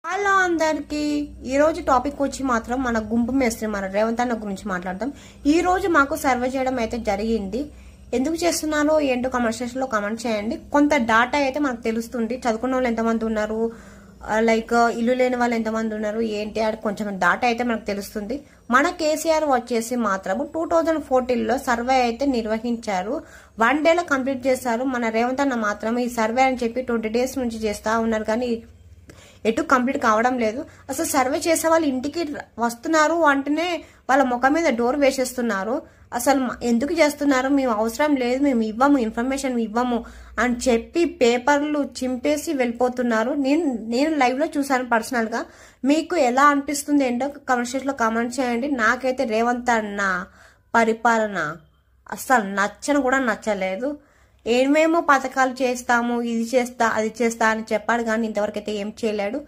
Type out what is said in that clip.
Hello అందరికి ఈ రోజు టాపిక్ వచ్చి మాత్రం మన గుంపు మేస్త్రి మన రేవంత్ అన్న గురించి మాట్లాడతాం. ఈ రోజు మాకు సర్వే చేయడం అయితే జరిగింది. ఎందుకు చేస్తున్నారో ఏంటో కామెంట్ సెక్షన్ లో కామెంట్ చేయండి. కొంత డాటా అయితే మనకు తెలుస్తుంది. చదువుకున్న వాళ్ళు ఎంతమంది ఉన్నారు, లైక్ ఇల్లు లేని వాళ్ళు ఎంతమంది ఉన్నారు ఏంటి అని కొంచెం డాటా అయితే మనకు తెలుస్తుంది. మన కేసీఆర్ వచ్చేసి మాత్రం 2014లో సర్వే అయితే నిర్వహించారు. 1 డేలో కంప్లీట్ చేశారు. మన రేవంత్ అన్న మాత్రం ఈ సర్వే అని చెప్పి 20 డేస్ నుంచి చేస్తా ఉన్నారు, కానీ ఎటు కంప్లీట్ కావడం లేదు. అసలు సర్వే చేసే వాళ్ళు ఇంటికి వస్తున్నారు అంటేనే వాళ్ళ ముఖం మీద డోర్ వేసేస్తున్నారు. అసలు ఎందుకు చేస్తున్నారు, మేము అవసరం లేదు, మేము ఇవ్వము, ఇన్ఫర్మేషన్ ఇవ్వము అని చెప్పి పేపర్లు చింపేసి వెళ్ళిపోతున్నారు. నేను లైవ్ లో చూసాను పర్సనల్ గా. మీకు ఎలా అనిపిస్తుంది ఏంటో కామెంట్ సెక్షన్ లో కామెంట్ చేయండి. నాకైతే రేవంత్ అన్న పరిపాలన అసలు నచ్చను కూడా నచ్చలేదు. ఏమేమో పథకాలు చేస్తాము, ఇది చేస్తా అది చేస్తా అని చెప్పాడు, కానీ ఇంతవరకు అయితే ఏం చేయలేడు.